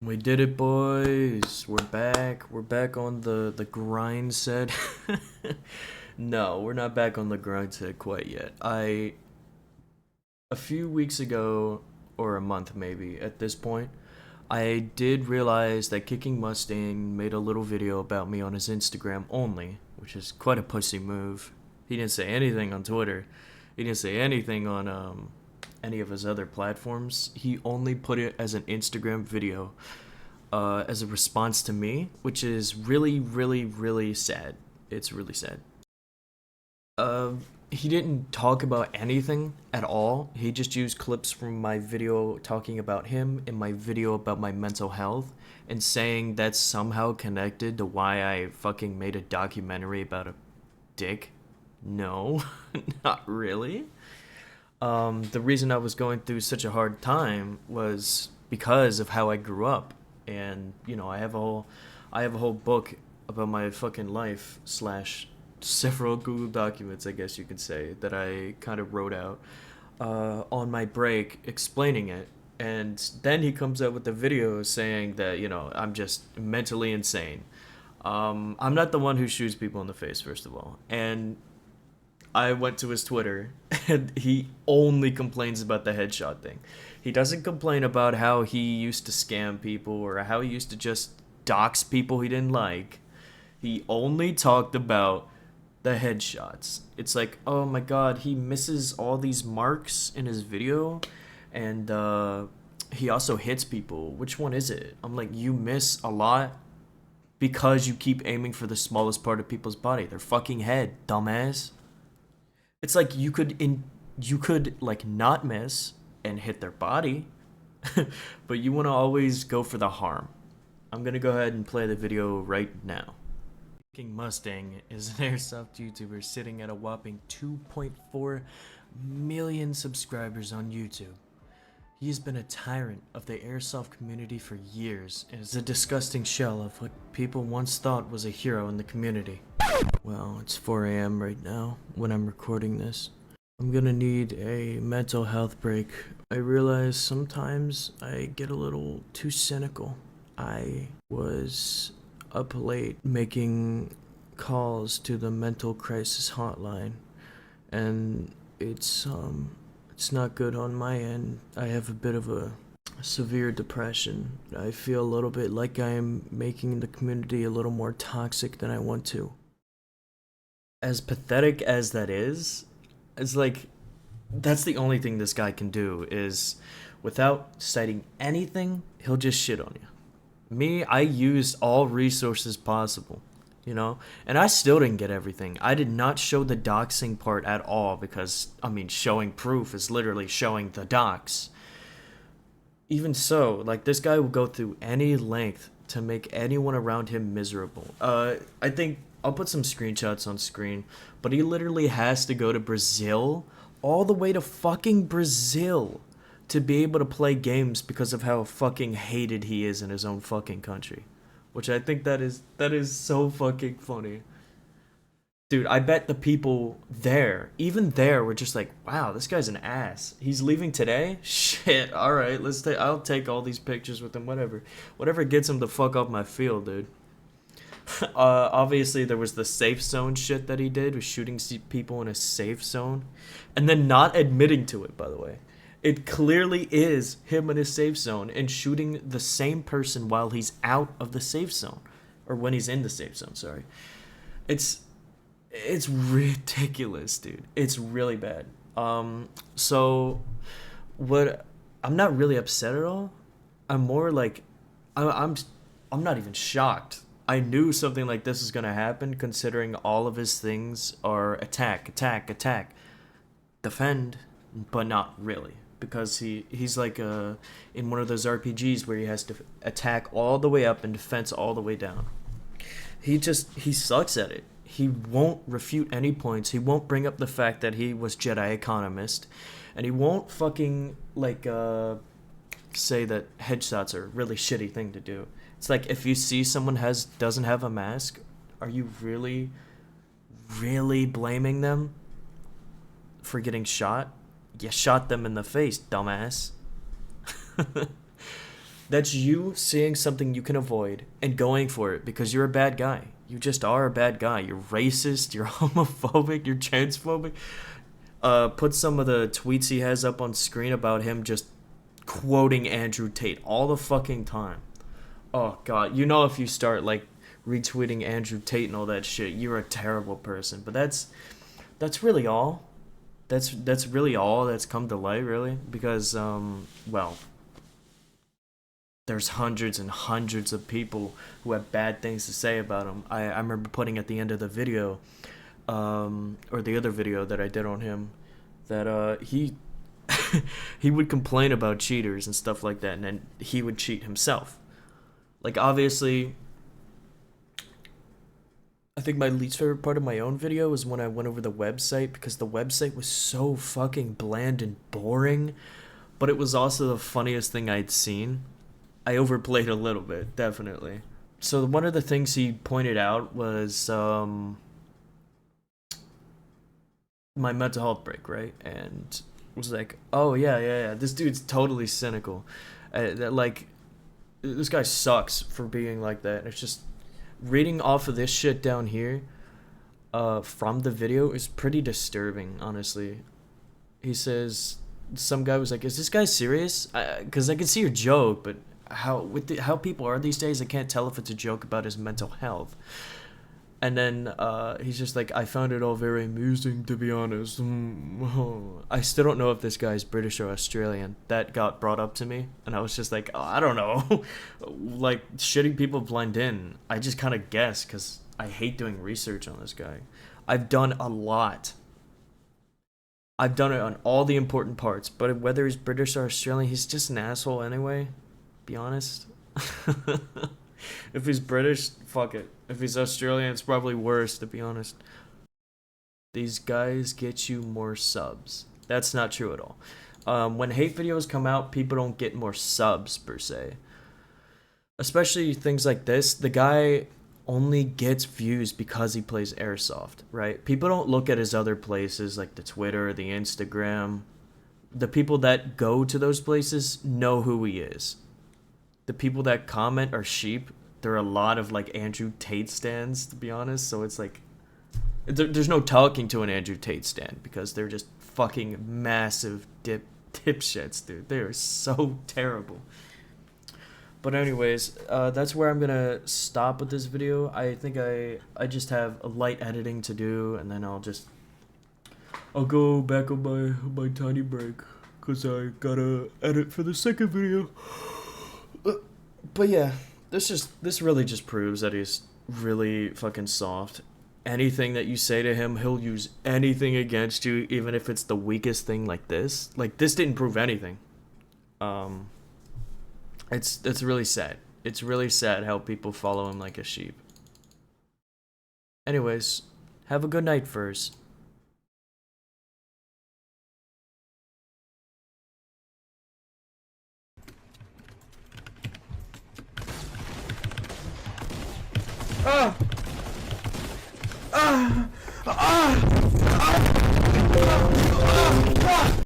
We did it, boys. We're back. We're back on the grind set. No, we're not back on the grind set quite yet. A few weeks ago, or a month maybe at this point, I did realize that Kicking Mustang made a little video about me on his Instagram only, which is quite a pussy move. He didn't say anything on Twitter. He didn't say anything on any of his other platforms. He only put it as an Instagram video as a response to me, which is really, really, really sad. It's really sad. Uh, he didn't talk about anything at all. He just used clips from my video talking about him and my video about my mental health and saying that's somehow connected to why I fucking made a documentary about a dick. No, not really. The reason I was going through such a hard time was because of how I grew up, and I have a whole book about my fucking life slash several Google documents, I guess you could say, that I kind of wrote out on my break explaining it. And then he comes out with the video saying that I'm just mentally insane. I'm not the one who shoots people in the face, first of all, and I went to his Twitter and he only complains about the headshot thing. He doesn't complain about how he used to scam people or how he used to just dox people he didn't like. He only talked about the headshots. It's like, oh my god, he misses all these marks in his video, and he also hits people. Which one is it? I'm like, you miss a lot because you keep aiming for the smallest part of people's body, their fucking head, dumbass. It's like you could like not miss and hit their body, but you want to always go for the harm. I'm gonna go ahead and play the video right now. King Mustang is an airsoft YouTuber sitting at a whopping 2.4 million subscribers on YouTube. He has been a tyrant of the airsoft community for years and is a disgusting shell of what people once thought was a hero in the community. Well, it's 4 a.m. right now when I'm recording this. I'm gonna need a mental health break. I realize sometimes I get a little too cynical. I was up late making calls to the mental crisis hotline, and it's not good on my end. I have a bit of a severe depression. I feel a little bit like I am making the community a little more toxic than I want to. As pathetic as that is, it's like that's the only thing this guy can do is without citing anything, he'll just shit on you. Me, I used all resources possible, and I still didn't get everything. I did not show the doxing part at all because, I mean, showing proof is literally showing the dox. Even so, like, this guy will go through any length to make anyone around him miserable. I think I'll put some screenshots on screen, but he literally has to go to Brazil, all the way to fucking Brazil, to be able to play games because of how fucking hated he is in his own fucking country. Which I think that is so fucking funny. Dude, I bet the people there, even there, were just like, wow, this guy's an ass. He's leaving today? Shit, alright, I'll take all these pictures with him, whatever. Whatever gets him to fuck up my field, dude. Obviously there was the safe zone shit that he did, was shooting people in a safe zone. And then not admitting to it, by the way. It clearly is him in his safe zone and shooting the same person while he's out of the safe zone. Or when he's in the safe zone, sorry. It's ridiculous, dude. It's really bad. So what I'm not really upset at all. I'm more like I'm not even shocked. I knew something like this was going to happen considering all of his things are attack, attack, attack, defend, but not really because he's like in one of those RPGs where he has to attack all the way up and defense all the way down. He sucks at it. He won't refute any points. He won't bring up the fact that he was Jedi economist, and he won't fucking like say that headshots are a really shitty thing to do. It's like if you see someone doesn't have a mask, are you really, really blaming them for getting shot? You shot them in the face, dumbass. That's you seeing something you can avoid and going for it because you're a bad guy. You just are a bad guy. You're racist, you're homophobic, you're transphobic. Put some of the tweets he has up on screen about him just quoting Andrew Tate all the fucking time. Oh god, you know if you start like retweeting Andrew Tate and all that shit, you're a terrible person. But that's really all. That's really all that's come to light, really, because well, there's hundreds and hundreds of people who have bad things to say about him. I remember putting at the end of the video, or the other video that I did on him, that he he would complain about cheaters and stuff like that, and then he would cheat himself. Like, obviously, I think my least favorite part of my own video was when I went over the website, because the website was so fucking bland and boring, but it was also the funniest thing I'd seen. I overplayed a little bit, definitely. So one of the things he pointed out was my mental health break, right? And was like, oh yeah, this dude's totally cynical. Like, this guy sucks for being like that. And it's just reading off of this shit down here from the video is pretty disturbing, honestly. He says, some guy was like, is this guy serious? Because I can see your joke, but how people are these days, I can't tell if it's a joke about his mental health. And then he's just like, I found it all very amusing, to be honest. I still don't know if this guy's British or Australian. That got brought up to me, and I was just like, oh, I don't know. Like, shitting people blend in. I just kind of guess, because I hate doing research on this guy. I've done a lot. I've done it on all the important parts, but whether he's British or Australian, he's just an asshole anyway. Be honest. If he's British, fuck it. If he's Australian, it's probably worse, to be honest. These guys get you more subs. That's not true at all. When hate videos come out, people don't get more subs, per se. Especially things like this. The guy only gets views because he plays Airsoft, right? People don't look at his other places, like the Twitter, the Instagram. The people that go to those places know who he is. The people that comment are sheep. There are a lot of like Andrew Tate stands, to be honest. So it's like, there's no talking to an Andrew Tate stand because they're just fucking massive dipshits, dude. They are so terrible. But anyways, that's where I'm gonna stop with this video. I think I just have a light editing to do, and then I'll go back on my tiny break because I gotta edit for the second video. But yeah, this really just proves that he's really fucking soft. Anything that you say to him, he'll use anything against you, even if it's the weakest thing like this. Like, this didn't prove anything. It's really sad. It's really sad how people follow him like a sheep. Anyways, have a good night first. Ah! Ah! Ah! Ah!